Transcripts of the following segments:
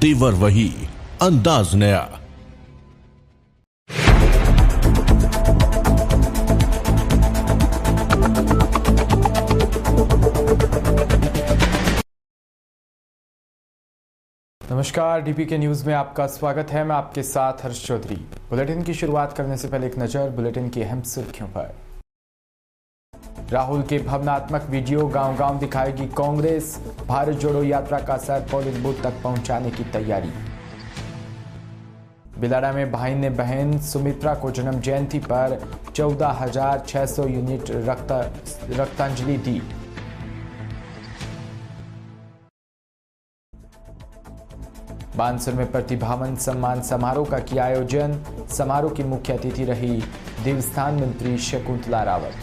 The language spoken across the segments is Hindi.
तेवर वही, अंदाज नया। नमस्कार, डीपीके न्यूज में आपका स्वागत है। मैं आपके साथ हर्ष चौधरी। बुलेटिन की शुरुआत करने से पहले एक नजर बुलेटिन की अहम सुर्खियों पर। राहुल के भावनात्मक वीडियो गांव-गांव दिखाएगी कांग्रेस। भारत जोड़ो यात्रा का असर पोलिंग बूथ तक पहुंचाने की तैयारी। बिलाड़ा में भाई ने बहन सुमित्रा को जन्म जयंती पर 14,600 यूनिट रक्तांजलि दी। बानसूर में प्रतिभावन सम्मान समारोह का किया आयोजन। समारोह की मुख्य अतिथि रही देवस्थान मंत्री शकुंतला रावत।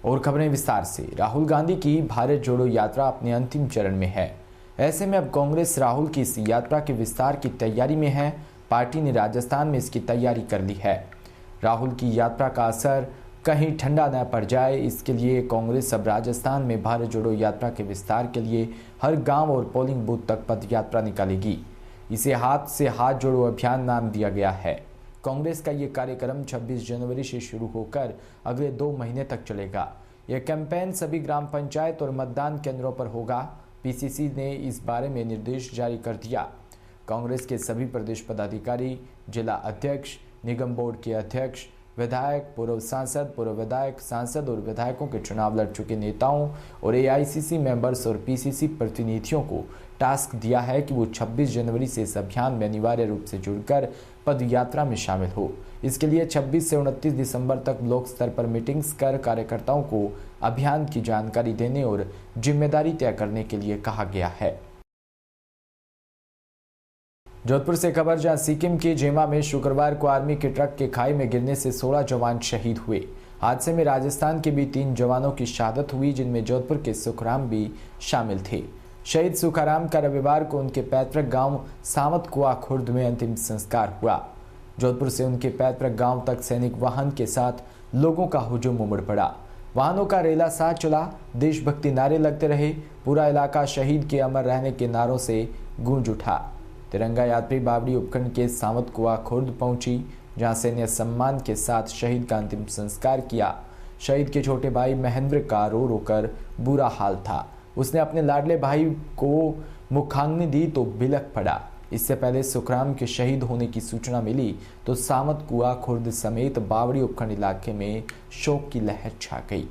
और खबरें विस्तार से। राहुल गांधी की भारत जोड़ो यात्रा अपने अंतिम चरण में है। ऐसे में अब कांग्रेस राहुल की इस यात्रा के विस्तार की तैयारी में है। पार्टी ने राजस्थान में इसकी तैयारी कर ली है। राहुल की यात्रा का असर कहीं ठंडा न पड़ जाए, इसके लिए कांग्रेस अब राजस्थान में भारत जोड़ो यात्रा के विस्तार के लिए हर गांव और पोलिंग बूथ तक पद यात्रा निकालेगी। इसे हाथ से हाथ जोड़ो अभियान नाम दिया गया है। कांग्रेस का ये कार्यक्रम 26 जनवरी से शुरू होकर अगले 2 महीने तक चलेगा। यह कैंपेन सभी ग्राम पंचायत और मतदान केंद्रों पर होगा। पीसीसी ने इस बारे में निर्देश जारी कर दिया। कांग्रेस के सभी प्रदेश पदाधिकारी, जिला अध्यक्ष, निगम बोर्ड के अध्यक्ष, विधायक, पूर्व सांसद, पूर्व विधायक, सांसद और विधायकों के चुनाव लड़ चुके नेताओं और एआईसीसी मेंबर्स और पीसीसी प्रतिनिधियों को टास्क दिया है कि वो 26 जनवरी से इस अभियान में अनिवार्य रूप से जुड़कर पद यात्रा में शामिल हो। इसके लिए 26 से 29 दिसंबर तक ब्लॉक स्तर पर मीटिंग्स कर कार्यकर्ताओं को अभियान की जानकारी देने और जिम्मेदारी तय करने के लिए कहा गया है। जोधपुर से खबर, जहां सिक्किम के जेमा में शुक्रवार को आर्मी के ट्रक के खाई में गिरने से 16 जवान शहीद हुए। हादसे में राजस्थान के भी 3 जवानों की शहादत हुई, जिनमें जोधपुर के सुखराम भी शामिल थे। शहीद सुखाराम का रविवार को उनके पैतृक गांव सावत कुआ खुर्द में अंतिम संस्कार हुआ। जोधपुर से उनके पैतृक गांव तक सैनिक वाहन के साथ लोगों का हुजूम उमड़ पड़ा। वाहनों का रेला साथ चला, देशभक्ति नारे लगते रहे। पूरा इलाका शहीद के अमर रहने के नारों से गूंज उठा। तिरंगा यात्री बावड़ी उपखंड के सावत कुआ खुर्द पहुंची, जहां सैन्य सम्मान के साथ शहीद का अंतिम संस्कार किया। शहीद के छोटे भाई महेंद्र का रो रो कर बुरा हाल था। उसने अपने लाडले भाई को मुखाग्नि दी तो बिलख पड़ा। इससे पहले सुखराम के शहीद होने की सूचना मिली तो सावत कुआ खुर्द समेत बावड़ी उपखंड इलाके में शोक की लहर छा गई।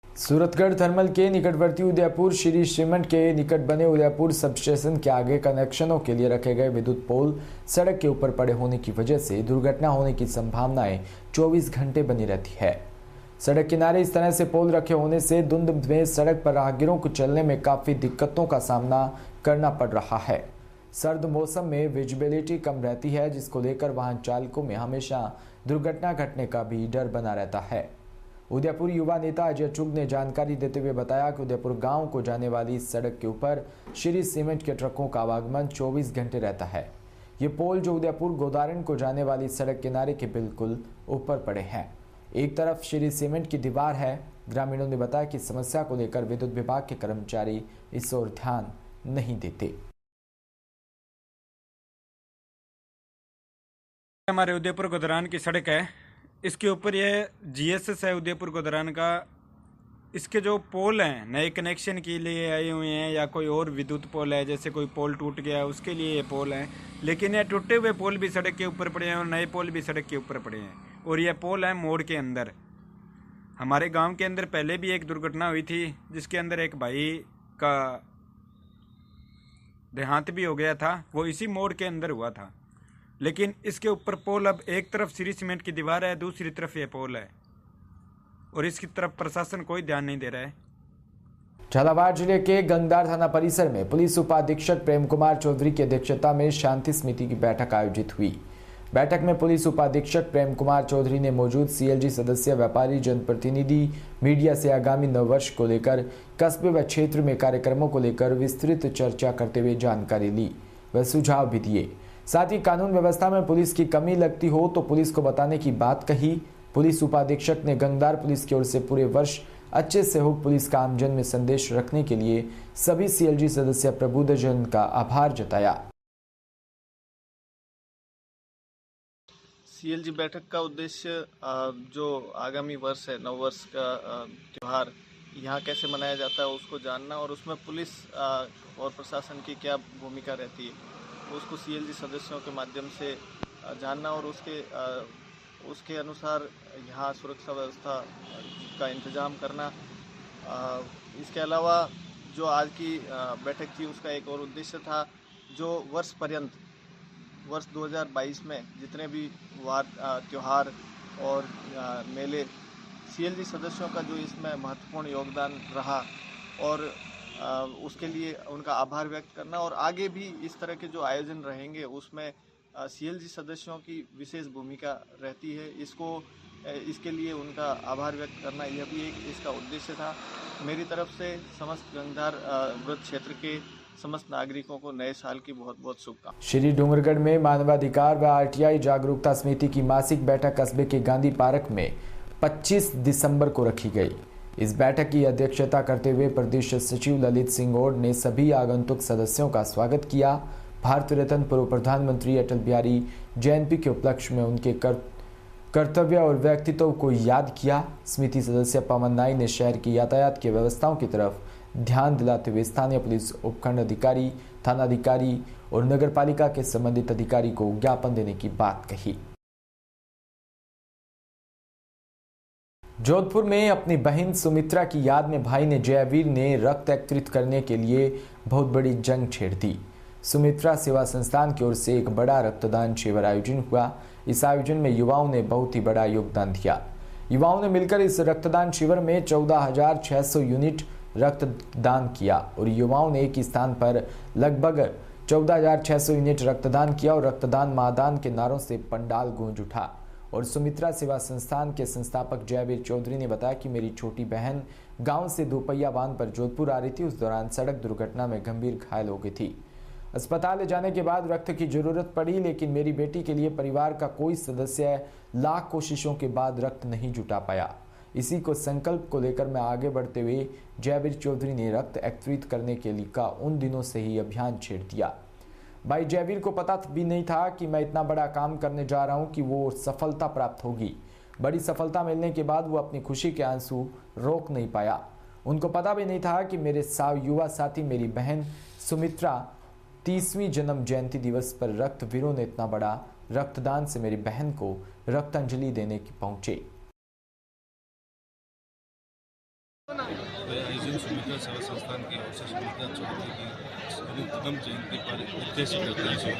सूरतगढ़ थर्मल के निकटवर्ती उदयपुर श्री सीमेंट के निकट बने उदयपुर सब स्टेशन के आगे कनेक्शनों के लिए रखे गए विद्युत पोल सड़क के ऊपर पड़े होने की वजह से दुर्घटना होने की संभावनाएं 24 घंटे बनी रहती है। सड़क किनारे इस तरह से पोल रखे होने से धुंध में सड़क पर राहगीरों को चलने में काफी दिक्कतों का सामना करना पड़ रहा है। सर्द मौसम में विजिबिलिटी कम रहती है, जिसको लेकर वाहन चालकों में हमेशा दुर्घटना घटने का भी डर बना रहता है। उदयपुर युवा नेता अजय चुग ने जानकारी देते हुए बताया कि उदयपुर गांव को जाने वाली इस सड़क के ऊपर श्री सीमेंट के ट्रकों का आवागमन 24 घंटे रहता है। ये पोल जो उदयपुर गोदारण को जाने वाली सड़क किनारे के बिल्कुल ऊपर पड़े हैं। एक तरफ श्री सीमेंट की दीवार है। ग्रामीणों ने बताया कि समस्या को लेकर विद्युत विभाग के कर्मचारी इस ओर ध्यान नहीं देते। हमारे उदयपुर गोदारण की सड़क है, इसके ऊपर ये जीएसएस है उदयपुर गोदारण का। इसके जो पोल हैं नए कनेक्शन के लिए आए हुए हैं या कोई और विद्युत पोल है, जैसे कोई पोल टूट गया उसके लिए ये पोल हैं। लेकिन ये टूटे हुए पोल भी सड़क के ऊपर पड़े हैं और नए पोल भी सड़क के ऊपर पड़े हैं। और ये पोल है मोड़ के अंदर। हमारे गांव के अंदर पहले भी एक दुर्घटना हुई थी, जिसके अंदर एक भाई का देहांत भी हो गया था। वो इसी मोड़ के अंदर हुआ था। लेकिन इसके ऊपर पोल, अब एक तरफ श्री सीमेंट की दीवार है, दूसरी तरफ ये पोल है और इसकी तरफ प्रशासन कोई ध्यान नहीं दे रहा है। झालावाड़ जिले के गंगदार थाना परिसर में पुलिस उपाधीक्षक प्रेम कुमार चौधरी की अध्यक्षता में शांति समिति की बैठक आयोजित हुई। बैठक में पुलिस उपाधीक्षक प्रेम कुमार चौधरी ने मौजूद सीएलजी सदस्य, व्यापारी, जनप्रतिनिधि, मीडिया से आगामी नववर्ष को लेकर कस्बे व क्षेत्र में कार्यक्रमों को लेकर विस्तृत चर्चा करते हुए जानकारी ली व सुझाव भी दिए। साथ ही कानून व्यवस्था में पुलिस की कमी लगती हो तो पुलिस को बताने की बात कही। पुलिस उपाधीक्षक ने गंगदार पुलिस की ओर से पूरे वर्ष अच्छे सहयोग पुलिस का आमजन में संदेश रखने के लिए सभी सीएलजी सदस्य प्रबुद्धजन का आभार जताया। सीएलजी बैठक का उद्देश्य जो आगामी वर्ष है, नव वर्ष का त्यौहार यहाँ कैसे मनाया जाता है उसको जानना और उसमें पुलिस और प्रशासन की क्या भूमिका रहती है उसको सीएलजी सदस्यों के माध्यम से जानना और उसके अनुसार यहाँ सुरक्षा व्यवस्था का इंतजाम करना। इसके अलावा जो आज की बैठक थी उसका एक और उद्देश्य था, जो वर्ष 2022 में जितने भी त्यौहार और मेले सीएलजी सदस्यों का जो इसमें महत्वपूर्ण योगदान रहा और उसके लिए उनका आभार व्यक्त करना और आगे भी इस तरह के जो आयोजन रहेंगे उसमें सीएलजी सदस्यों की विशेष भूमिका रहती है। इसके लिए उनका आभार व्यक्त करना यह भी एक इसका उद्देश्य था। मेरी तरफ से समस्त गंगधार व्रत क्षेत्र के समस्त नागरिकों को नए साल की बहुत बहुत शुभकामनाएं। श्री डूंगरगढ़ में मानवाधिकार व आरटीआई जागरूकता समिति की मासिक बैठक कस्बे के गांधी पार्क में 25 दिसंबर को रखी गई। इस बैठक की अध्यक्षता करते हुए प्रदेश सचिव ललित सिंह ओड ने सभी आगंतुक सदस्यों का स्वागत किया। भारत रत्न पूर्व प्रधानमंत्री अटल बिहारी जयंती के उपलक्ष्य में उनके कर्तव्य और व्यक्तित्व को याद किया। समिति सदस्य पवन नाई ने शहर की यातायात की व्यवस्थाओं की तरफ ध्यान दिलाते हुए स्थानीय पुलिस उपखंड अधिकारी, थानाधिकारी और नगरपालिका के संबंधित अधिकारी को ज्ञापन देने की बात कही। जोधपुर में अपनी बहन सुमित्रा की याद में भाई ने जयवीर ने रक्त एकत्रित करने के लिए बहुत बड़ी जंग छेड़ दी। सुमित्रा सेवा संस्थान की ओर से एक बड़ा रक्तदान शिविर आयोजन हुआ। इस आयोजन में युवाओं ने बहुत ही बड़ा योगदान दिया। युवाओं ने मिलकर इस रक्तदान शिविर में 14,600 यूनिट रक्तदान किया और युवाओं ने एक स्थान पर लगभग 14,600 यूनिट रक्तदान किया और रक्तदान महादान के नारों से पंडाल गूंज उठा। और सुमित्रा सेवा संस्थान के संस्थापक जयवीर चौधरी ने बताया कि मेरी छोटी बहन गांव से दोपहिया वाहन पर जोधपुर आ रही थी। उस दौरान सड़क दुर्घटना में गंभीर घायल हो गई थी। अस्पताल ले जाने के बाद रक्त की जरूरत पड़ी, लेकिन मेरी बेटी के लिए परिवार का कोई सदस्य लाख कोशिशों के बाद रक्त नहीं जुटा पाया। इसी को संकल्प को लेकर मैं आगे बढ़ते हुए जयवीर चौधरी ने रक्त एकत्रित करने के लिए का उन दिनों से ही अभियान छेड़ दिया। भाई जयवीर को पता भी नहीं था कि मैं इतना बड़ा काम करने जा रहा हूं कि वो सफलता प्राप्त होगी। बड़ी सफलता मिलने के बाद वो अपनी खुशी के आंसू रोक नहीं पाया। उनको पता भी नहीं था कि मेरे युवा साथी मेरी बहन सुमित्रा 30वीं जन्म जयंती दिवस पर रक्तवीरों ने इतना बड़ा रक्तदान से मेरी बहन को रक्तांजलि देने की पहुंचे। सुमित्रा सेवा संस्थान की ओर से सुमित्रा चौधरी की जन्म जयंती पर ऐतिहासिक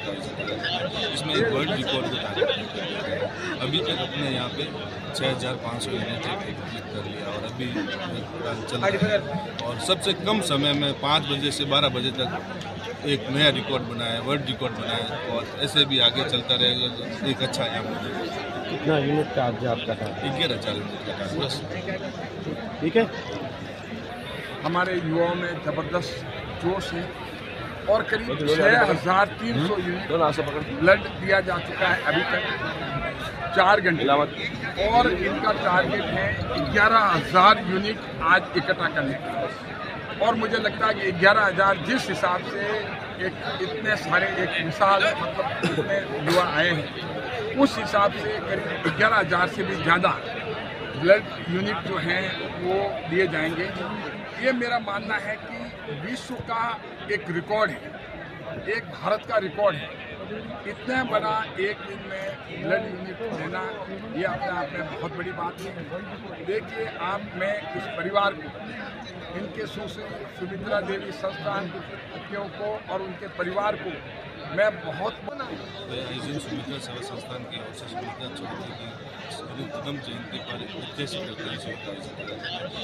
इसमें एक वर्ल्ड रिकॉर्ड को टारगेट अभी तक अपने यहाँ पे 6,500 यूनिट एकत्रित कर लिया और अभी चल रहा है और सबसे कम समय में 5 बजे से 12 बजे तक एक नया रिकॉर्ड बनाया, वर्ल्ड रिकॉर्ड बनाया और ऐसे भी आगे चलता रहेगा। एक अच्छा यहाँ कितना यूनिट का आपका था? 11,000 यूनिट का था बस। ठीक है। हमारे युवाओं में जबरदस्त जोश है और करीब 6,300 यूनिट ब्लड दिया जा चुका है अभी तक 4 घंटे और इनका टारगेट है 11,000 यूनिट आज इकट्ठा करने का। और मुझे लगता है कि 11,000 जिस हिसाब से इतने सारे एक मिसाल मतलब इतने युवा आए हैं उस हिसाब से करीब 11,000 से भी ज़्यादा ब्लड यूनिट जो हैं वो दिए जाएंगे। ये मेरा मानना है कि विश्व का एक रिकॉर्ड है, एक भारत का रिकॉर्ड है। इतना बड़ा एक दिन में ब्लड यूनिट देना ये अपने आप में बहुत बड़ी बात है। देखिए आप, मैं इस परिवार को, इनके सुमित्रा देवी संस्थान को और उनके परिवार को मैं बहुत सुमित्रा सेवा संस्थान की ओर से सुमित्रा चौधरी की जन्म जयंती पर ऐतिहासिक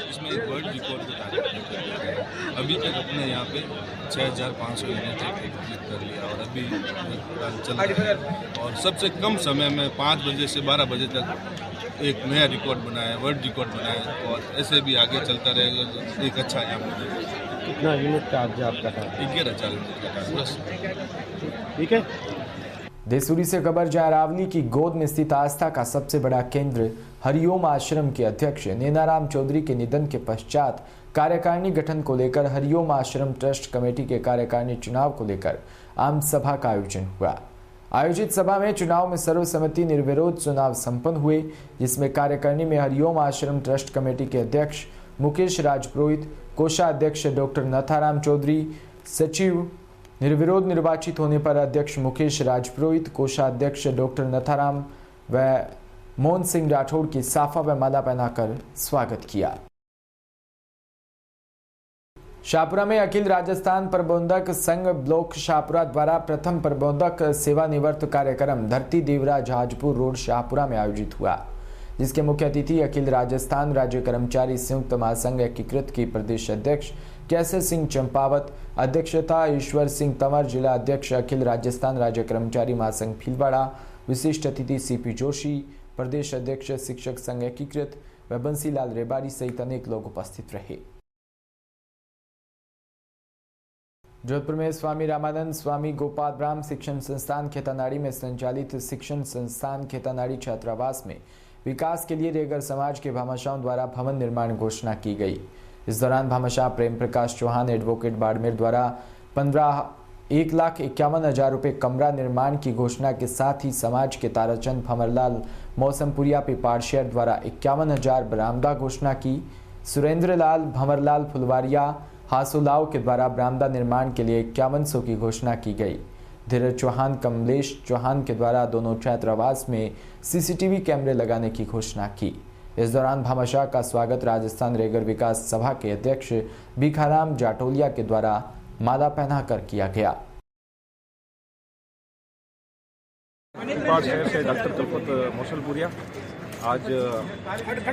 इसमें एक वर्ल्ड रिकॉर्ड को टारगेट अभी तक अपने यहाँ पे 6,500 यूनिट एकत्रित कर लिया और अभी चल रहा है और सबसे कम समय में 5 बजे से 12 बजे तक एक नया रिकॉर्ड बनाया, वर्ल्ड रिकॉर्ड बनाया और ऐसे भी आगे चलता रहेगा। एक अच्छा यहाँ कितना यूनिट का आपका था? 11,000 यूनिट का था बस। ठीक है। देसूरी से खबर, जहां अरावली की गोद में स्थित आस्था का सबसे बड़ा केंद्र हरिओम आश्रम के अध्यक्ष नैनाराम चौधरी के निधन के पश्चात कार्यकारिणी गठन को लेकर हरिओम आश्रम ट्रस्ट कमेटी के कार्यकारिणी चुनाव को लेकर आम सभा का आयोजन हुआ। आयोजित सभा में चुनाव में सर्वसम्मति निर्विरोध चुनाव संपन्न हुए, जिसमें कार्यकारिणी में हरिओम आश्रम ट्रस्ट कमेटी के अध्यक्ष मुकेश राजपुरोहित, कोषाध्यक्ष डॉक्टर नाथाराम चौधरी, सचिव निर्विरोध निर्वाचित होने पर अध्यक्ष मुकेश राजपुरोहित, कोषाध्यक्ष डॉक्टर नाथाराम व मोहन सिंह राठौड़ की साफा व माला पहनाकर स्वागत किया। शाहपुरा में अखिल राजस्थान प्रबंधक संघ ब्लॉक शाहपुरा द्वारा प्रथम प्रबंधक सेवानिवृत्त कार्यक्रम धरती देवराज हाजपुर रोड शाहपुरा में आयोजित हुआ, जिसके मुख्य अतिथि अखिल राजस्थान राज्य कर्मचारी संयुक्त महासंघ एकीकृत की प्रदेश अध्यक्ष कैसर सिंह चंपावत, अध्यक्षता ईश्वर सिंह तंवर, जिला अध्यक्ष अखिल राजस्थान राज्य कर्मचारी महासंघ भीलवाड़ा, विशिष्ट अतिथि सीपी जोशी, प्रदेश अध्यक्ष शिक्षक संघ एकीकृत व बंसीलाल रेबारी सहित अनेक लोग उपस्थित रहे। जोधपुर में स्वामी रामानंद स्वामी गोपाल ब्राह्म शिक्षण संस्थान खेतानाड़ी में संचालित शिक्षण संस्थान खेतानाड़ी छात्रावास में विकास के लिए रेगर समाज के भामाशाहों द्वारा भवन निर्माण घोषणा की गई। इस दौरान भामाशाह प्रेम प्रकाश चौहान एडवोकेट बाड़मेर द्वारा 1,51,000 रुपये कमरा निर्माण की घोषणा के साथ ही समाज के ताराचंद भंवरलाल मौसमपुरिया पिपाड़शहर द्वारा 51,000 बरामदा घोषणा की। सुरेंद्र लाल भंवरलाल फुलवारिया हासुलाव के द्वारा बरामदा निर्माण के लिए 5100 की घोषणा की गई। धीरज चौहान कमलेश चौहान के द्वारा दोनों छात्रावास में सीसीटीवी कैमरे लगाने की घोषणा की। इस दौरान भामाशाह का स्वागत राजस्थान रेगर विकास सभा के अध्यक्ष भिखाराम जाटोलिया के द्वारा माला पहनाकर किया गया। शहर से डॉक्टर कलपत मौसलपुरिया आज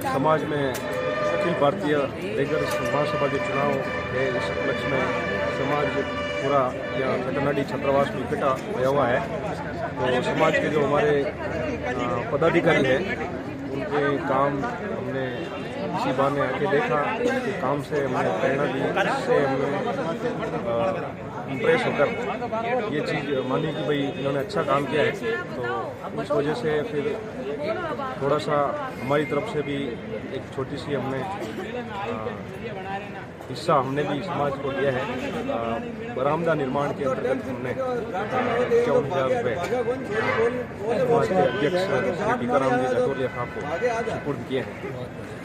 समाज में अखिल भारतीय रेगर महासभा के चुनाव है, इस उपलक्ष्य में समाज पूरा यहाँ खेतानाड़ी छात्रावास में इकट्ठा हुआ हुआ है। तो समाज के जो हमारे पदाधिकारी हैं उनके काम हमने इसी बहाने आके देखा कि काम से हमने प्रेरणा ली, इससे हमने इम्प्रेस होकर ये चीज़ मानी कि भाई इन्होंने अच्छा काम किया है। तो इस वजह से फिर थोड़ा सा हमारी तरफ से भी एक छोटी सी हमने हिस्सा हमने भी समाज को दिया है। बरामदा निर्माण के अंतर्गत हमने 54,000 रुपये समाज के अध्यक्ष श्री भिखाराम जी जाटोलिया साहब को सुपुर्द किए हैं।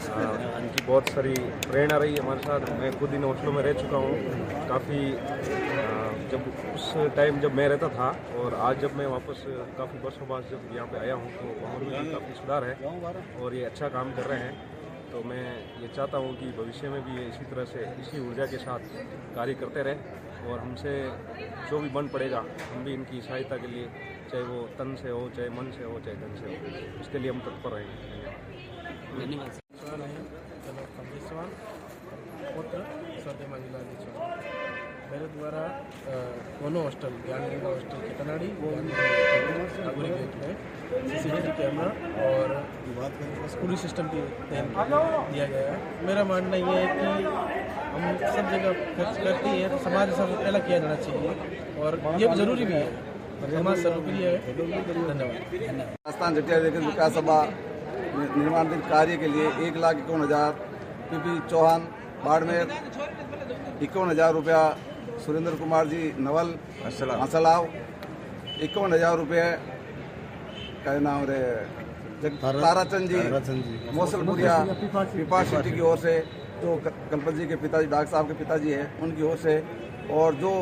उनकी बहुत सारी प्रेरणा रही हमारे साथ। मैं खुद इन हॉस्टलों में रह चुका हूँ काफ़ी, जब उस टाइम जब मैं रहता था और आज जब मैं वापस काफ़ी वर्षों बाद जब यहाँ पे आया हूँ तो वहाँ में भी काफ़ी सुधार है और ये अच्छा काम कर रहे हैं। तो मैं ये चाहता हूँ कि भविष्य में भी ये इसी तरह से इसी ऊर्जा के साथ कार्य करते रहें और हमसे जो भी बन पड़ेगा हम भी इनकी सहायता के लिए, चाहे वो तन से हो, चाहे मन से हो, चाहे धन से हो, उसके लिए हम तत्पर रहेंगे। धन्यवाद। मेरे द्वारा दोनों hostel Gyanganga hostel Khetanadi Nagauri gate में सीसीटीवी कैमरा और स्कूली सिस्टम की दिया गया है। मेरा मानना ये है कि हम सब जगह खर्च करते हैं तो समाज से पहला किया जाना चाहिए और ये जरूरी भी है, समाज सर्वप्रिय है। धन्यवाद। राजस्थान जटिया रेगर विकास सभा निर्माण कार्य के लिए 1,51,000 पीपी चौहान बाड़मेर, 51,000 रुपया सुरेंद्र कुमार जी नवल हंसलाव, 51,000 रुपये का नाम रे ताराचंद जी मौसलपुरिया पिपा सिटी की ओर से, जो कल्पत जी के पिताजी डॉक्टर साहब के पिताजी हैं उनकी ओर से, और जो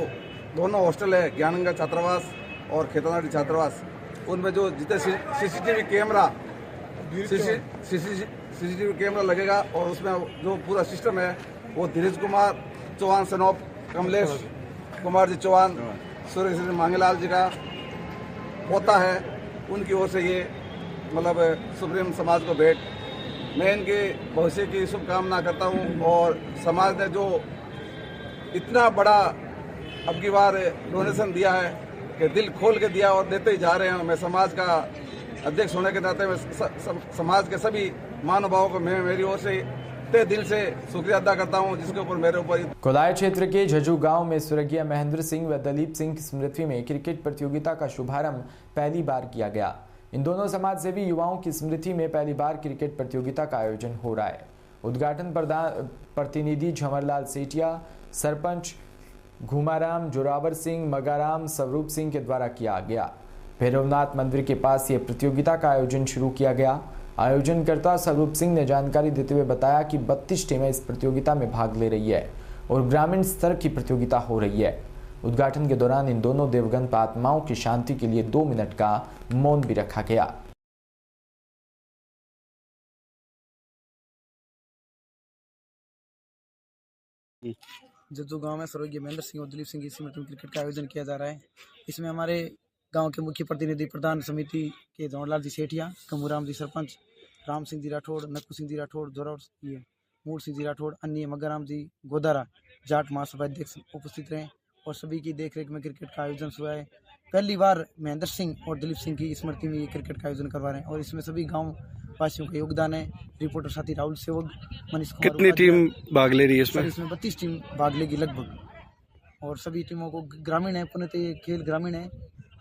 दोनों हॉस्टल है ज्ञानगंगा छात्रावास और खेतानाड़ी छात्रावास, उनमें जो जितने सीसीटीवी कैमरा लगेगा और उसमें जो पूरा सिस्टम है वो धीरज कुमार चौहान सनोप कमलेश कुमार जी चौहान सूर्य श्री मांगेलाल जी का पोता है, उनकी ओर से ये मतलब सुप्रीम समाज को भेंट। मैं इनके भविष्य की शुभकामना करता हूँ और समाज ने जो इतना बड़ा अब की बार डोनेशन दिया है कि दिल खोल के दिया और देते ही जा रहे हैं। मैं समाज का अध्यक्ष होने के नाते मैं समाज के सभी महानुभावों को मैं मेरी ओर से तहे दिल से शुक्रिया अदा करता हूं, जिसके ऊपर मेरे ऊपर। कोलाय क्षेत्र के झज्जू गांव में स्वर्गीय महेंद्र सिंह व दलीप सिंह की स्मृति में क्रिकेट प्रतियोगिता का शुभारंभ पहली बार किया गया। इन दोनों समाजसेवी युवाओं की स्मृति में पहली बार क्रिकेट प्रतियोगिता का आयोजन हो रहा है। उद्घाटन प्रतिनिधि झंवरलाल सेठिया, सरपंच घुमाराम, जोरावर सिंह, मगाराम, स्वरूप सिंह के द्वारा किया गया। भैरवनाथ मंदिर के पास ये प्रतियोगिता का आयोजन शुरू किया गया। आयोजनकर्ता स्वरूप सिंह ने जानकारी देते हुए बताया कि 32 टीमें इस प्रतियोगिता में भाग ले रही है और ग्रामीण स्तर की प्रतियोगिता हो रही है। उद्घाटन के दौरान इन दोनों देवगन आत्माओं की शांति के लिए 2 मिनट का मौन भी रखा गया। झज्जू गांव में स्वर्गीय महेंद्र सिंह और दलीप सिंह की स्मृति में क्रिकेट का आयोजन किया जा रहा है। इसमें हमारे गांव के मुख्य प्रतिनिधि प्रधान समिति के झंवरलाल जी सेठिया, कमूराम जी सरपंच, राम सिंह जी राठौड़, नक्कू सिंह जी राठौड़, जोरावर मूल सिंह जी राठौड़, अन्य मगाराम जी गोदारा, जाट महासभा अध्यक्ष उपस्थित रहे और सभी की देखरेख में क्रिकेट का आयोजन हुआ है। पहली बार महेंद्र सिंह और दलीप सिंह की स्मृति में ये क्रिकेट का आयोजन करवा रहे हैं और इसमें सभी गाँव वासियों का योगदान है। रिपोर्टर साथी राहुल सेवक, मनीष कुमार। कितनी टीम भाग ले रही है इसमें? इसमें 32 टीम भाग लेगी लगभग, और सभी टीमों को ग्रामीण है, पुनः ये खेल ग्रामीण है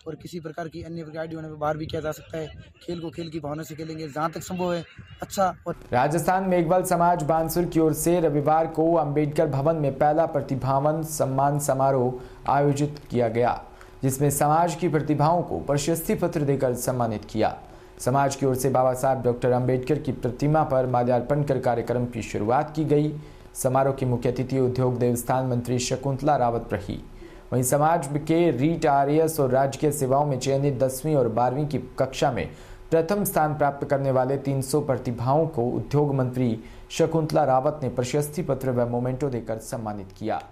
और किसी प्रकार की अन्य प्रकार की होने पर बाहर भी किया जा सकता है। खेल को खेल की भावना से खेलेंगे जहाँ तक संभव है अच्छा। और राजस्थान मेघवाल समाज बानसूर की ओर से रविवार को अंबेडकर भवन में पहला प्रतिभावन सम्मान समारोह आयोजित किया गया, जिसमें समाज की प्रतिभाओं को प्रशस्ति पत्र देकर सम्मानित किया। समाज की ओर से बाबा साहब डॉक्टर अंबेडकर की प्रतिमा पर माल्यार्पण कर कार्यक्रम की शुरुआत की गई। समारोह की मुख्य अतिथि उद्योग देवस्थान मंत्री शकुंतला रावत रही। वहीं समाज के रीट, आरएएस और राजकीय सेवाओं में चयनित 10वीं और 12वीं की कक्षा में प्रथम स्थान प्राप्त करने वाले 300 प्रतिभाओं को उद्योग मंत्री शकुंतला रावत ने प्रशस्ति पत्र व मोमेंटो देकर सम्मानित किया।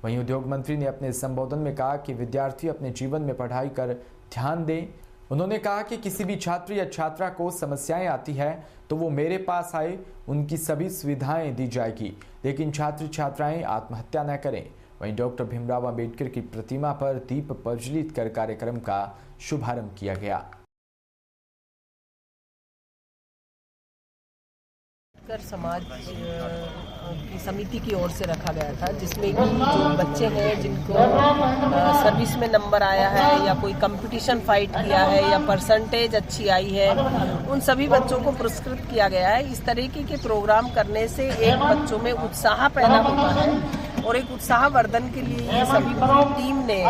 वहीं उद्योग मंत्री ने अपने संबोधन में कहा कि विद्यार्थी अपने जीवन में पढ़ाई कर ध्यान दें। उन्होंने कहा कि किसी भी छात्र या छात्रा को समस्याएं आती है तो वो मेरे पास आए, उनकी सभी सुविधाएं दी जाएगी, लेकिन छात्र छात्राएं आत्महत्या न करें। वहीं डॉक्टर भीमराव अंबेडकर की प्रतिमा पर दीप प्रज्वलित कर कार्यक्रम का शुभारंभ किया गया। समाज की समिति की ओर से रखा गया था, जिसमें कि जो बच्चे हैं जिनको सर्विस में नंबर आया है या कोई कंपटीशन फाइट किया है या परसेंटेज अच्छी आई है, उन सभी बच्चों को पुरस्कृत किया गया है। इस तरीके के प्रोग्राम करने से एक बच्चों में उत्साह पैदा होता है और एक उत्साह वर्धन के लिए ये सभी टीम ने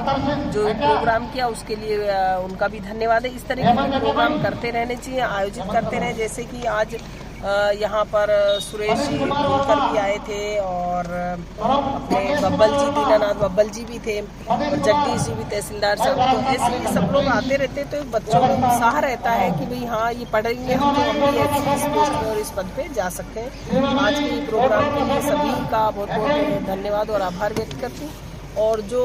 जो प्रोग्राम किया उसके लिए उनका भी धन्यवाद है। इस तरीके के प्रोग्राम करते रहने चाहिए, आयोजित करते रहे। जैसे कि आज यहाँ पर सुरेश जी बोलकर भी आए थे और अपने बब्बल जी, दीनानाथ बब्बल जी भी थे और जगदीश जी भी, तहसीलदार साहब। तो ऐसे सब लोग आते रहते तो बच्चों में उत्साह रहता है कि भाई हाँ ये पढ़ेंगे हम तो हम भी ऐसे इस पोस्ट पे और इस पद पे जा सकते हैं। आज के प्रोग्राम के लिए सभी का बहुत बहुत धन्यवाद और आभार व्यक्त करती हूँ और जो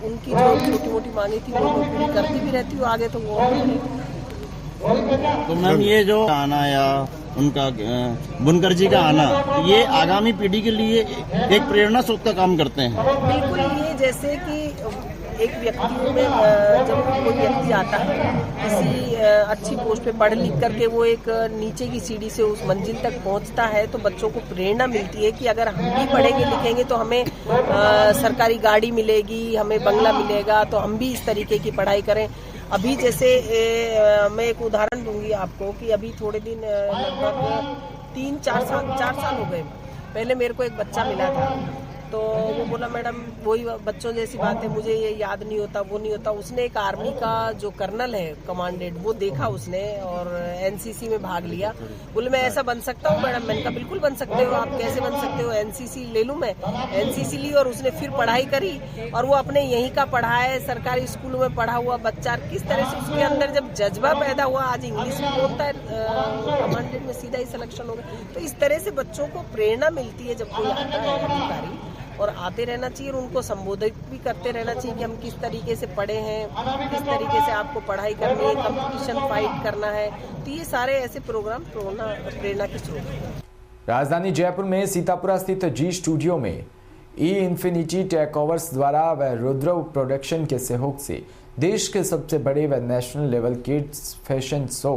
उनकी जो छोटी मोटी मांगे थी वो पूरी करती भी रहती हूँ आगे तो वो। तो मैम ये जो आना या उनका बुनकर जी का आना, ये आगामी पीढ़ी के लिए एक प्रेरणा स्रोत का काम करते हैं। बिल्कुल, ये जैसे कि एक व्यक्ति में जब कोई व्यक्ति आता है किसी अच्छी पोस्ट पे पढ़ लिख करके वो एक नीचे की सीढ़ी से उस मंजिल तक पहुंचता है तो बच्चों को प्रेरणा मिलती है कि अगर हम भी पढ़ेंगे लिखेंगे तो हमें सरकारी गाड़ी मिलेगी, हमें बंगला मिलेगा, तो हम भी इस तरीके की पढ़ाई करें। अभी जैसे मैं एक उदाहरण दूंगी आपको कि अभी थोड़े दिन लगभग 3-4 साल हो गए, पहले मेरे को एक बच्चा मिला था तो वो बोला मैडम वही बच्चों जैसी बात है, मुझे ये याद नहीं होता, वो नहीं होता। उसने एक आर्मी का जो कर्नल है कमांडेंट वो देखा उसने और एनसीसी में भाग लिया। बोले मैं ऐसा बन सकता हूँ मैडम? मैंने कहा बिल्कुल बन सकते हो, आप कैसे बन सकते हो? एनसीसी ले लूँ मैं? एनसीसी ली और उसने फिर पढ़ाई करी और वो अपने यहीं का पढ़ा है, सरकारी स्कूलों में पढ़ा हुआ बच्चा। किस तरह से उसके अंदर जब जज्बा पैदा हुआ, आज इंग्लिश में बोलता है, कमांडेंट में सीधा ही सिलेक्शन हो गया। तो इस तरह से बच्चों को प्रेरणा मिलती है जब कोई आता है अधिकारी, और आते रहना चाहिए और उनको संबोधित भी करते रहना चाहिए कि हम किस तरीके से पढ़े हैं, किस तरीके से आपको पढ़ाई करनी है, कंपटीशन फाइट करना है। तो ये सारे ऐसे प्रोग्राम प्रेरणा के स्रोत हैं। राजधानी जयपुर में सीतापुरा स्थित जी स्टूडियो में इन्फिनिटी टेकओवर्स द्वारा व रुद्रव प्रोडक्शन के सहयोग से देश के सबसे बड़े व national level kids fashion show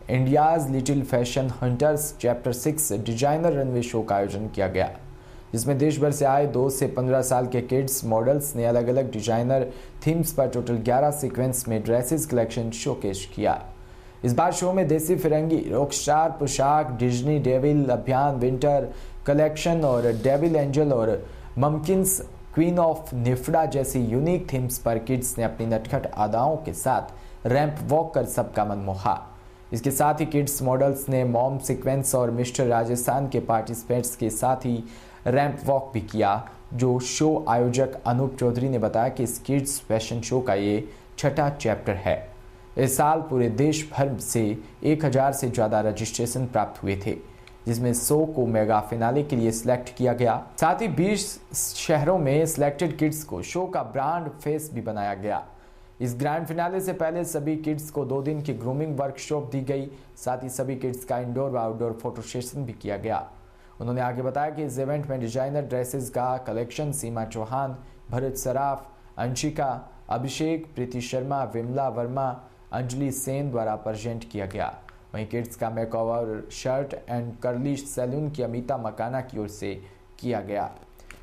India's little fashion hunters chapter 6 designer runway show का आयोजन किया गया, जिसमें देश भर से आए 2 से 15 साल के किड्स मॉडल्स ने अलग अलग डिजाइनर थीम्स पर टोटल 11 सीक्वेंस में ड्रेसेस कलेक्शन शोकेस किया। इस बार शो में देसी फिरंगी, रॉकस्टार पोशाक, डिज्नी डेविल अभियान विंटर कलेक्शन और डेविल एंजल और ममकिंस क्वीन ऑफ निफ्डा जैसी यूनिक थीम्स पर किड्स ने अपनी नटखट अदाओं के साथ रैंप वॉक कर सबका मन मोहा। इसके साथ ही किड्स मॉडल्स ने मॉम सीक्वेंस और मिस्टर राजस्थान के पार्टिसिपेंट्स के साथ ही रैंप वॉक भी किया। जो शो आयोजक अनूप चौधरी ने बताया कि इस किड्स फैशन शो का ये 6ठा चैप्टर है। इस साल पूरे देश भर से 1000 से ज़्यादा रजिस्ट्रेशन प्राप्त हुए थे, जिसमें 100 को मेगा फिनाले के लिए सिलेक्ट किया गया। साथ ही 20 शहरों में सिलेक्टेड किड्स को शो का ब्रांड फेस भी बनाया गया। इस ग्रैंड फिनाले से पहले सभी किड्स को 2 दिन की ग्रूमिंग वर्कशॉप दी गई। साथ ही सभी किड्स का इंडोर व आउटडोर फोटो सेशन भी किया गया। उन्होंने आगे बताया कि इस इवेंट में डिजाइनर ड्रेसेस का कलेक्शन सीमा चौहान, भरत सराफ, अंशिका, अभिषेक, प्रीति शर्मा, विमला वर्मा, अंजलि सेन द्वारा प्रेजेंट किया गया। वहीं किड्स का makeover short and curly salon की अमिता मकाना की ओर से किया गया।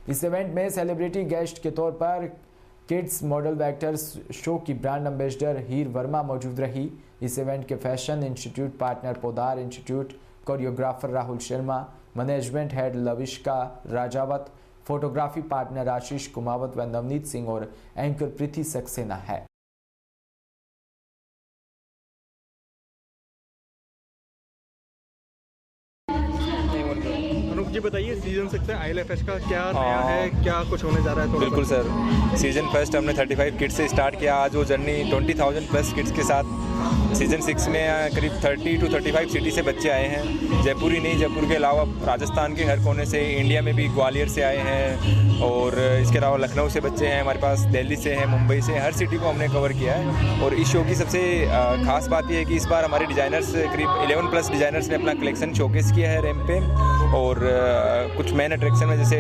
इस इवेंट में सेलिब्रिटी गेस्ट के तौर पर किड्स मॉडल वेक्टर्स शो की ब्रांड एम्बेसडर हीर वर्मा मौजूद रही। इस इवेंट के fashion institute partner Podar institute, choreographer Rahul Sharma, management head Lavishka Rajawat, photography partner Ashish Kumawat व नवनीत सिंह और एंकर प्रीति सक्सेना है। जी बताइए, सीजन 6 है ILFH का क्या नया है, क्या कुछ होने जा रहा है? बिल्कुल सर, सीजन फर्स्ट हमने 35 किड्स से स्टार्ट किया। आज वो जर्नी 20,000 प्लस किड्स के साथ सीजन 6 में करीब 30 to 35 सिटी से बच्चे आए हैं। जयपुर ही नहीं, जयपुर के अलावा राजस्थान के हर कोने से, इंडिया में भी ग्वालियर से आए हैं और इसके अलावा लखनऊ से बच्चे हैं हमारे पास, दिल्ली से हैं, मुंबई से, हर सिटी को हमने कवर किया है। और इस शो की सबसे खास बात यह है कि इस बार हमारे डिज़ाइनर्स करीब 11 प्लस डिज़ाइनर्स ने अपना कलेक्शन शोकेस किया है रैंप पे। और कुछ मेन अट्रैक्शन में जैसे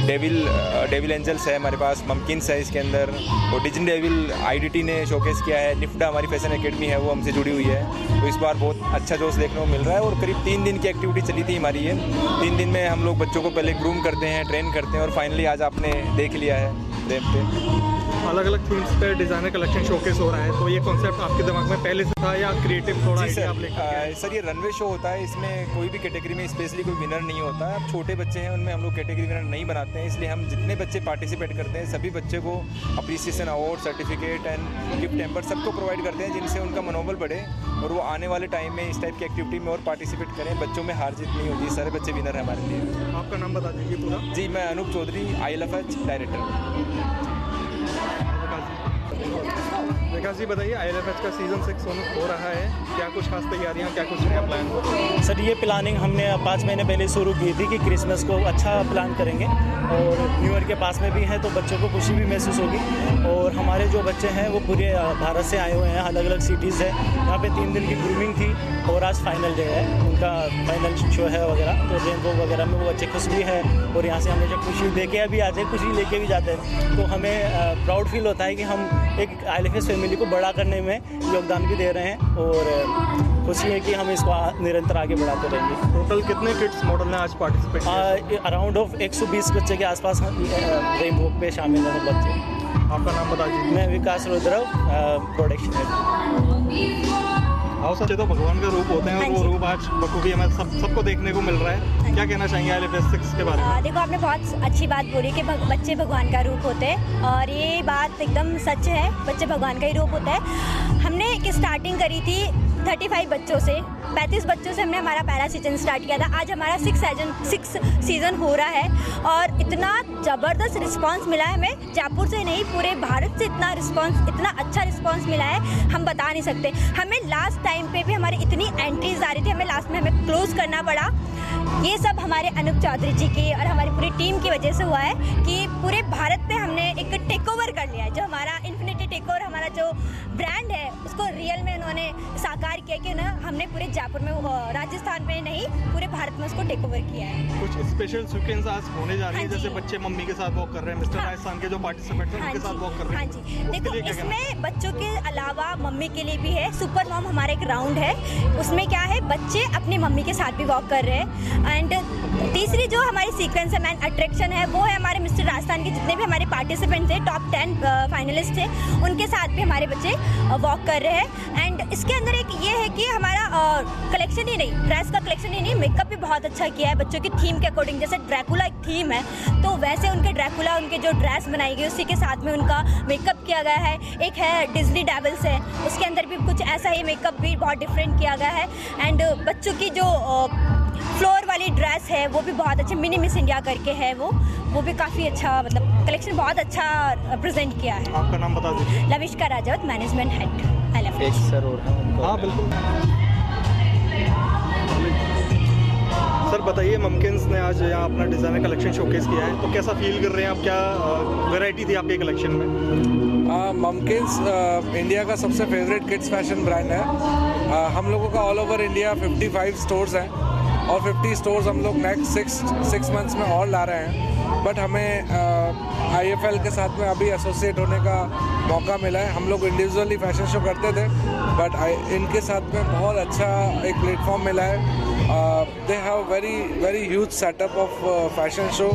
डेविल एंजल्स है हमारे पास, ममकिंस है इसके अंदर, और डिज्नी डेविल IDT ने शोकेस किया है। निफ्डा हमारी फैशन एकेडमी है वो हमसे जुड़ी हुई है। तो इस बार बहुत अच्छा जोश देखने को मिल रहा है। और करीब 3 दिन की एक्टिविटी चली थी हमारी ये। 3 दिन में हम लोग बच्चों को पहले ग्रूम करते हैं, ट्रेन करते हैं और फाइनली आज आपने देख लिया है रैंप पे। अलग अलग थीम्स पे डिज़ाइनर कलेक्शन शोकेस हो रहा है, तो ये कॉन्सेप्ट आपके दिमाग में पहले से था या क्रिएटिव थोड़ा आइडिया आप लेकर? सर ये रनवे शो होता है, इसमें कोई भी कैटेगरी में स्पेशली कोई विनर नहीं होता है। अब छोटे बच्चे हैं, उनमें हम लोग कैटेगरी विनर नहीं बनाते हैं, इसलिए हम जितने बच्चे पार्टिसिपेट करते हैं सभी बच्चे को appreciation award, certificate and gift hamper सबको प्रोवाइड करते हैं, जिनसे उनका मनोबल बढ़े और वो आने वाले टाइम में इस टाइप की एक्टिविटी में और पार्टिसिपेट करें। बच्चों में हार जीत नहीं होती, सारे बच्चे विनर हैं हमारे लिए। आपका नाम बता दीजिए पूरा। जी, मैं अनूप चौधरी, ILFH डायरेक्टर। विकास जी बताइए, ILFH का सीजन 6 हो रहा है, क्या कुछ खास तैयारियां, क्या कुछ नया प्लान? सर ये प्लानिंग हमने 5 महीने पहले शुरू की थी कि क्रिसमस को अच्छा प्लान करेंगे और न्यू ईयर के पास में भी है तो बच्चों को खुशी भी महसूस होगी। और हमारे जो बच्चे हैं वो पूरे भारत से आए हुए हैं, अलग अलग सिटीज़ है। यहाँ पे 3 दिन की ग्रूमिंग थी और आज फाइनल डे है, उनका फाइनल शो है वगैरह। तो रेनबो वगैरह में वो बच्चे खुश भी है और यहाँ से हमेशा खुशी दे के भी आते हैं, खुशी लेके भी जाते हैं। तो हमें प्राउड फील होता है कि हम एक ILFH फैमिली को बड़ा करने में योगदान भी दे रहे हैं और खुशी है कि हम इसको निरंतर आगे बढ़ाते रहेंगे। टोटल कितने किड्स मॉडल ने आज पार्टिसिपेट? अराउंड ऑफ 120 बच्चे के आसपास रेनबो पे शामिल हैं बच्चे। आपका नाम बता दीजिए। मैं विकास रुद्रव, प्रोडक्शन हेड। आओ सच्चे तो भगवान का रूप होते हैं और वो रूप आज बखूबी हमें सबको देखने को मिल रहा है। क्या कहना चाहेंगे ILFH 6 के बारे में? देखो, आपने बहुत अच्छी बात बोली कि बच्चे भगवान का रूप होते हैं और ये बात एकदम सच है, बच्चे भगवान का ही रूप होता है। हमने एक स्टार्टिंग करी थी 35 बच्चों से, 35 बच्चों से हमने हमारा पहला सीजन स्टार्ट किया था। आज हमारा 6 सीजन हो रहा है और इतना ज़बरदस्त रिस्पांस मिला है हमें, जयपुर से नहीं पूरे भारत से इतना अच्छा रिस्पांस मिला है, हम बता नहीं सकते। हमें लास्ट टाइम पे भी हमारी इतनी एंट्रीज आ रही थी, हमें लास्ट में हमें क्लोज करना पड़ा। ये सब हमारे अनूप चौधरी जी की और हमारी पूरी टीम की वजह से हुआ है कि पूरे भारत पे हमने एक टेक ओवर कर लिया है। जो हमारा इन्फिनिटी टेक ओवर, हमारा जो ब्रांड है उसको रियल में उन्होंने साकार किया कि ना हमने पूरे जयपुर में, राजस्थान में नहीं पूरे भारत में उसको टेक ओवर किया है। कुछ स्पेशल सीक्वेंस आज होने जा रही है, जैसे बच्चे मम्मी के साथ वॉक कर रहे हैं, मिस्टर राजस्थान के जो पार्टिसिपेंट हैं उनके साथ वॉक कर रहे हैं। हाँ जी, देखो इसमें बच्चों के अलावा मम्मी के लिए भी है। सुपर मॉम हमारा एक राउंड है, उसमें क्या है बच्चे अपनी मम्मी के साथ भी वॉक कर रहे हैं। एंड तीसरी जो हमारी सीक्वेंस है, मेन अट्रैक्शन है, वो है हमारे मिस्टर राजस्थान के जितने भी हमारे पार्टिसिपेंट थे, टॉप 10 फाइनलिस्ट थे, उनके साथ भी हमारे बच्चे वॉक कर रहे हैं। एंड इसके अंदर एक ये है कि हमारा कलेक्शन ही नहीं, ड्रेस का कलेक्शन ही नहीं, मेकअप भी बहुत अच्छा किया है बच्चों की थीम के अकॉर्डिंग। जैसे ड्रैकुला एक थीम है, तो वैसे उनके ड्रैकुला, उनके जो ड्रेस बनाई गई उसी के साथ में उनका मेकअप किया गया है। एक है डिज्नी डेविल्स है, उसके अंदर भी कुछ ऐसा ही मेकअप भी बहुत डिफरेंट किया गया है। एंड बच्चों की जो फ्लोर वाली ड्रेस है वो भी बहुत अच्छी, मिनी मिस इंडिया करके है वो भी काफ़ी अच्छा, मतलब कलेक्शन बहुत अच्छा प्रेजेंट किया है। आपका नाम बता दीजिए। Lavishka राजौत, management head LFH। एक सर और हाँ बिल्कुल सर, बताइए ममकिन्स ने आज यहाँ अपना डिज़ाइनर कलेक्शन शोकेस किया है, तो कैसा फील कर रहे हैं आप? क्या वैरायटी थी आपके कलेक्शन में? ममकिन्स इंडिया का सबसे फेवरेट किड्स फैशन ब्रांड है। हम लोगों का ऑल ओवर इंडिया 55 स्टोर्स हैं और 50 स्टोर्स हम लोग नेक्स्ट 6 मंथ्स में और ला रहे हैं। बट हमें IFL के साथ में अभी एसोसिएट होने का मौका मिला है। हम लोग इंडिविजुअली फैशन शो करते थे, बट इनके साथ में बहुत अच्छा एक प्लेटफॉर्म मिला है। They have very huge setup of fashion show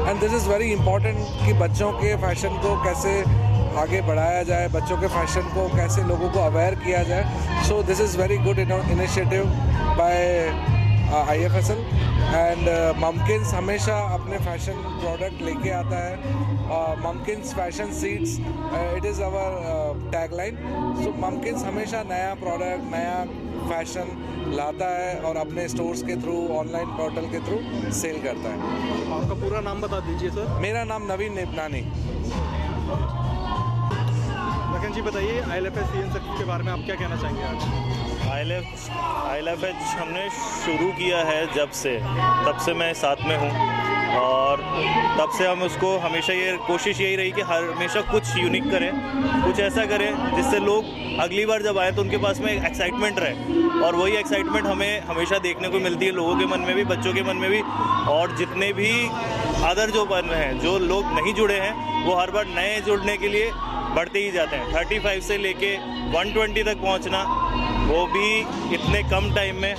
and this is very important कि बच्चों के फैशन को कैसे आगे बढ़ाया जाए, बच्चों के फैशन को कैसे लोगों को अवेयर किया जाए। So this is very good initiative by IFSL and Mumkins हमेशा अपने फैशन प्रोडक्ट लेके आता है। Mumkins fashion seeds, it is our tagline. So Mumkins हमेशा नया प्रोडक्ट, नया फैशन लाता है और अपने स्टोर्स के थ्रू, ऑनलाइन पोर्टल के थ्रू सेल करता है। आपका पूरा नाम बता दीजिए सर। मेरा नाम नवीन नेपनानी। लखन जी बताइए, ILFH सीजन के बारे में आप क्या कहना चाहेंगे आज? ILFH हमने शुरू किया है जब से, तब से मैं साथ में हूँ और तब से हम उसको हमेशा ये कोशिश यही रही कि हमेशा कुछ यूनिक करें, कुछ ऐसा करें जिससे लोग अगली बार जब आए तो उनके पास में एक एक्साइटमेंट रहे। और वही एक्साइटमेंट हमें हमेशा देखने को मिलती है, लोगों के मन में भी, बच्चों के मन में भी। और जितने भी अदर जो बन रहे हैं, जो लोग नहीं जुड़े हैं, वो हर बार नए जुड़ने के लिए बढ़ते ही जाते हैं। 35 से लेके 120 तक पहुंचना, वो भी इतने कम टाइम में,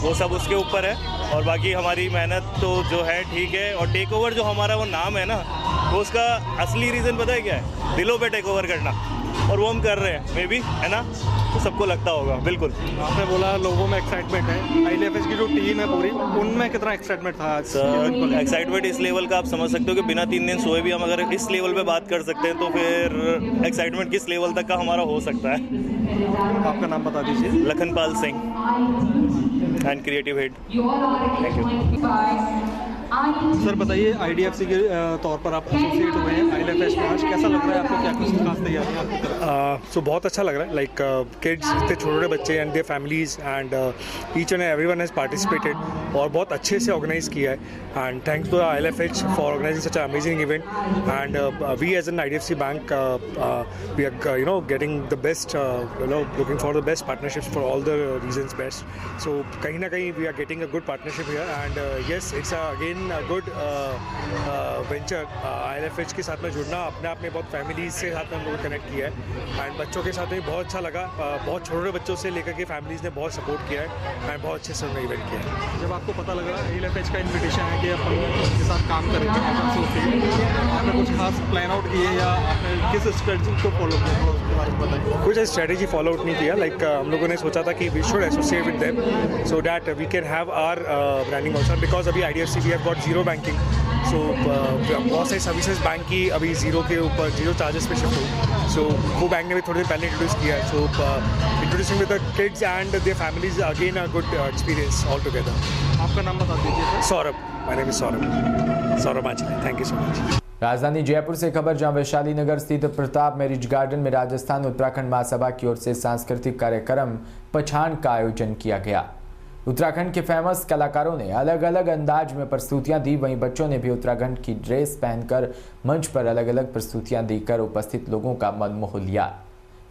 वो सब उसके ऊपर है। और बाकी हमारी मेहनत तो जो है ठीक है। और टेक ओवर जो हमारा वो नाम है ना, वो उसका असली रीज़न पता है क्या है? दिलों पे टेक ओवर करना, और वो हम कर रहे हैं, मे बी, है ना? तो सबको लगता होगा। बिल्कुल, आपने बोला लोगों में एक्साइटमेंट है, ILFH की जो टीम है पूरी, उनमें कितना एक्साइटमेंट था आज? सर, एक्साइटमेंट इस लेवल का आप समझ सकते हो कि बिना 3 दिन सोए भी हम अगर इस लेवल पे बात कर सकते हैं, तो फिर एक्साइटमेंट किस लेवल तक का हमारा हो सकता है। आपका नाम बता दीजिए। Lakhanpal Singh and creative head. Thank you sir. बताइए, IDFC के तौर पर आप एसोसिएट हुए हैं ILFH में, आज कैसा लग रहा है आपको? क्या कुछ खास तैयारियां आपकी तरफ? सो बहुत अच्छा लग रहा है। लाइक किड्स, इतने छोटे बच्चे and their families and each and everyone has participated और बहुत अच्छे से ऑर्गेनाइज किया है। And thanks to ILFH for organising such a amazing event. And we as an IDFC bank we are getting the best, looking for the best partnerships for all the reasons best. So कहीं ना कहीं we are getting a good partnership here and yes, it's again good venture. ILFH के साथ में जुड़ना अपने आप में बहुत फैमिलीज से साथ में हम लोगों को कनेक्ट किया है एंड बच्चों के साथ में बहुत अच्छा लगा। बहुत छोटे बच्चों से लेकर के फैमिलीज ने बहुत सपोर्ट किया है एंड बहुत अच्छे से उन्होंने इवेंट किया है। जब आपको पता लगा ILFH का इन्विटेशन है कि अपन उनके साथ काम करेंगे, आपने कुछ खास प्लान आउट किए या आपने किस स्ट्रेटजी को फॉलो किया, उसके बारे में बताइए। कुछ स्ट्रेटजी फॉलो आउट नहीं किया। लाइक हम लोगों ने सोचा था कि we should associate with them so that we can have our branding also, because अभी IDFC we have got zero banking. सो बहुत सारी सर्विसेज बैंक की अभी जीरो के ऊपर, जीरो चार्जेस पे शिफ्ट हुई। सो वो बैंक ने भी थोड़ी देर पहले इंट्रोड्यूस किया है। So introducing with the kids and their families again a good experience all together. आपका नाम बता दीजिए। Saurabh, my name is Saurabh Aanchale. Thank you so much. राजधानी जयपुर से खबर, जहां वैशाली नगर स्थित प्रताप मैरिज गार्डन में राजस्थान उत्तराखंड महासभा की ओर से सांस्कृतिक कार्यक्रम पछाण का आयोजन किया गया। उत्तराखंड के फेमस कलाकारों ने अलग अलग अंदाज में प्रस्तुतियां दी, वहीं बच्चों ने भी उत्तराखंड की ड्रेस पहनकर मंच पर अलग अलग प्रस्तुतियां देकर उपस्थित लोगों का मन मोह लिया।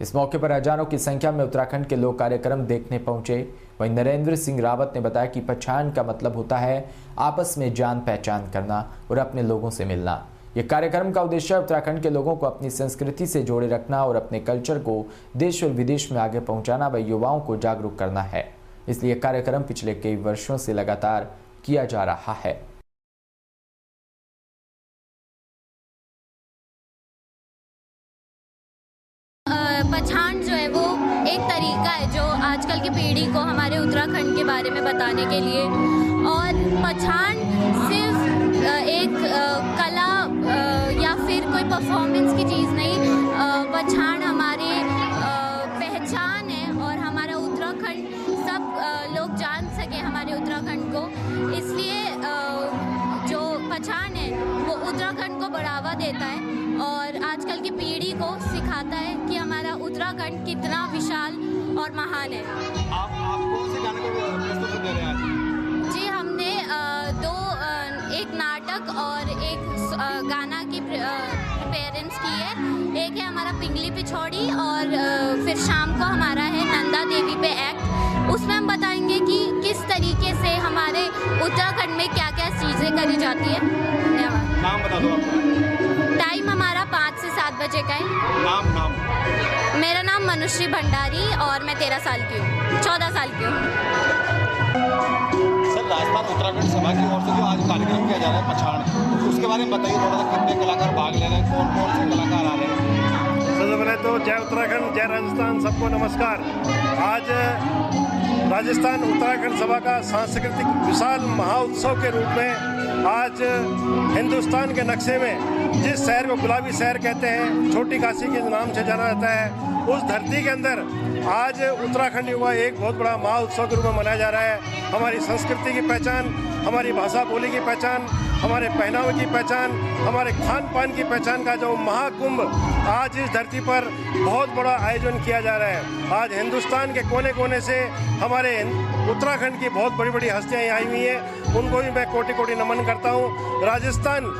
इस मौके पर हजारों की संख्या में उत्तराखंड के लोग कार्यक्रम देखने पहुंचे। वहीं नरेंद्र सिंह रावत ने बताया कि पहचान का मतलब होता है आपस में जान पहचान करना और अपने लोगों से मिलना। ये कार्यक्रम का उद्देश्य उत्तराखंड के लोगों को अपनी संस्कृति से जोड़े रखना और अपने कल्चर को देश और विदेश में आगे पहुंचाना व युवाओं को जागरूक करना है। इसलिए कार्यक्रम पिछले कई वर्षों से लगातार किया जा रहा है। पहचान जो है वो एक तरीका है जो आजकल की पीढ़ी को हमारे उत्तराखंड के बारे में बताने के लिए, और पहचान सिर्फ एक कला या फिर कोई परफॉर्मेंस की चीज़ नहीं, पहचान हमारे पहचान है और हमारा उत्तराखंड सब लोग जान सके हमारे उत्तराखंड को। इसलिए जो पहचान है वो उत्तराखंड को बढ़ावा देता है और आजकल की पीढ़ी को सिखाता है कि हमारा उत्तराखंड कितना विशाल और महान है। आप कौन से गाने को प्रस्तुत कर रहे हैं आज? जी, हमने एक नाटक और एक गाना की पेरेंट्स की है। एक है हमारा पिंगली पिछौड़ी और फिर शाम को हमारा है नंदा देवी पे एक्ट। उसमें हम बताएंगे कि किस तरीके से हमारे उत्तराखंड में क्या क्या चीज़ें करी जाती है। धन्यवाद। नाम बता दो आपका। टाइम हमारा 5 से 7 बजे का है। नाम मेरा नाम मनुश्री भंडारी और मैं 13 साल की हूँ, 14 साल की हूँ। सर, राजस्थान उत्तराखंड सभा की ओर से जो आज कार्यक्रम किया जा रहा है पहचान, उसके बारे में बताइए थोड़ा सा। कितने कलाकार भाग ले रहे हैं, कौन कौन से कलाकार आ रहे हैं? सबसे पहले तो जय उत्तराखंड, जय राजस्थान, सबको नमस्कार। आज राजस्थान उत्तराखंड सभा का सांस्कृतिक विशाल महाउत्सव के रूप में आज हिंदुस्तान के नक्शे में जिस शहर को गुलाबी शहर कहते हैं, छोटी काशी के नाम से जाना जाता है, उस धरती के अंदर आज उत्तराखंड युवा एक बहुत बड़ा महाउत्सव के रूप में मनाया जा रहा है। हमारी संस्कृति की पहचान, हमारी भाषा बोली की पहचान, हमारे पहनावे की पहचान, हमारे खान पान की पहचान का जो महाकुंभ आज इस धरती पर बहुत बड़ा आयोजन किया जा रहा है। आज हिंदुस्तान के कोने कोने से हमारे उत्तराखंड की बहुत बड़ी बड़ी हस्तियाँ आई हुई हैं, उनको भी मैं कोटि कोटि नमन करता हूँ। राजस्थान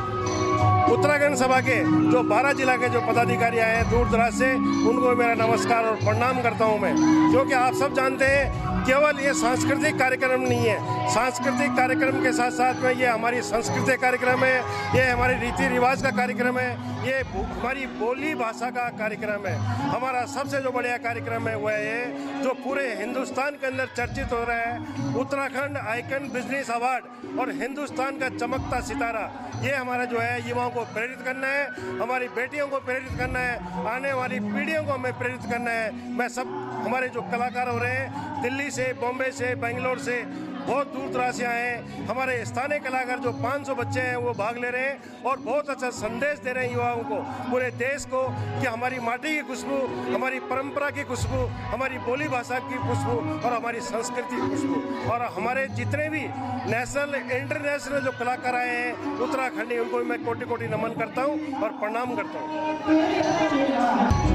उत्तराखंड सभा के जो 12 जिला के जो पदाधिकारी आए हैं दूर दराज से, उनको मेरा नमस्कार और प्रणाम करता हूं मैं। क्योंकि आप सब जानते हैं केवल ये सांस्कृतिक कार्यक्रम नहीं है, सांस्कृतिक कार्यक्रम के साथ साथ में ये हमारी सांस्कृतिक कार्यक्रम है, ये हमारे रीति रिवाज का कार्यक्रम है, ये हमारी बोली भाषा का कार्यक्रम है। हमारा सबसे जो बढ़िया कार्यक्रम है वह ये जो पूरे हिंदुस्तान के अंदर चर्चित हो रहा है, उत्तराखंड आइकन बिजनेस अवार्ड और हिंदुस्तान का चमकता सितारा। ये हमारा जो है युवाओं को प्रेरित करना है, हमारी बेटियों को प्रेरित करना है, आने वाली पीढ़ियों को हमें प्रेरित करना है। मैं सब हमारे जो कलाकार हो रहे हैं दिल्ली से, बॉम्बे से, बेंगलोर से, बहुत दूर दराज से आए हैं। हमारे स्थानीय कलाकार जो 500 बच्चे हैं वो भाग ले रहे हैं और बहुत अच्छा संदेश दे रहे हैं युवाओं को, पूरे देश को, कि हमारी माटी की खुशबू, हमारी परंपरा की खुशबू, हमारी बोली भाषा की खुशबू और हमारी संस्कृति की खुशबू। और हमारे जितने भी नेशनल इंटरनेशनल जो कलाकार आए हैं उत्तराखंडी, उनको भी मैं कोटि कोटि नमन करता हूँ और प्रणाम करता हूँ।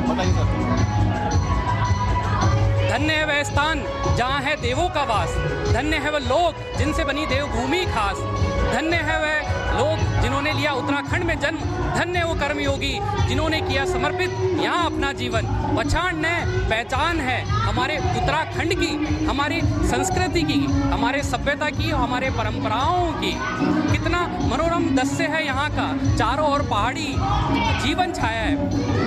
बताइए सर। धन्य है वह स्थान जहाँ है देवों का वास, धन्य है वह लोग जिनसे बनी देवभूमि खास, धन्य है वह लोग जिन्होंने लिया उत्तराखंड में जन्म, धन्य वो कर्मयोगी जिन्होंने किया समर्पित यहाँ अपना जीवन। पहचान है हमारे उत्तराखंड की, हमारी संस्कृति की, हमारे सभ्यता की और हमारे परंपराओं की। कितना मनोरम दृश्य है यहाँ का, चारों ओर पहाड़ी जीवन छाया है,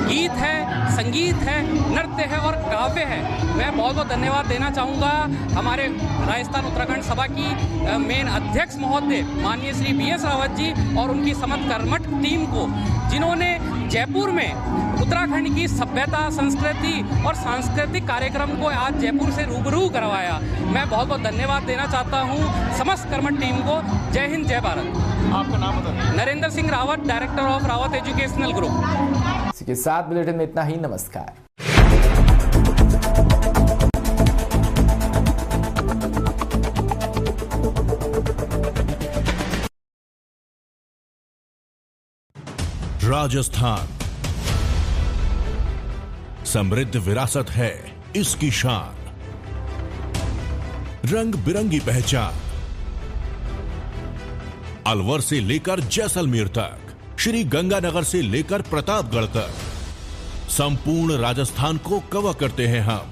गीत है, संगीत है, नृत्य है और काव्य है। मैं बहुत बहुत धन्यवाद देना चाहूँगा हमारे राजस्थान उत्तराखंड सभा की मेन अध्यक्ष महोदय माननीय श्री BS रावत जी और उनकी समस्त कर्मठ टीम को, जिन्होंने जयपुर में उत्तराखंड की सभ्यता, संस्कृति और सांस्कृतिक कार्यक्रम को आज जयपुर से रूबरू करवाया। मैं बहुत बहुत धन्यवाद देना चाहता हूँ समस्त कर्मठ टीम को। जय हिंद, जय भारत। आपका नाम बताइए। Narendra Singh Rawat, director of Rawat educational group. इसी के साथ बुलेटिन में इतना ही। नमस्कार। राजस्थान समृद्ध विरासत है इसकी शान, रंग बिरंगी पहचान। अलवर से लेकर जैसलमेर तक, श्री गंगानगर से लेकर प्रतापगढ़ तक, संपूर्ण राजस्थान को कवर करते हैं हम।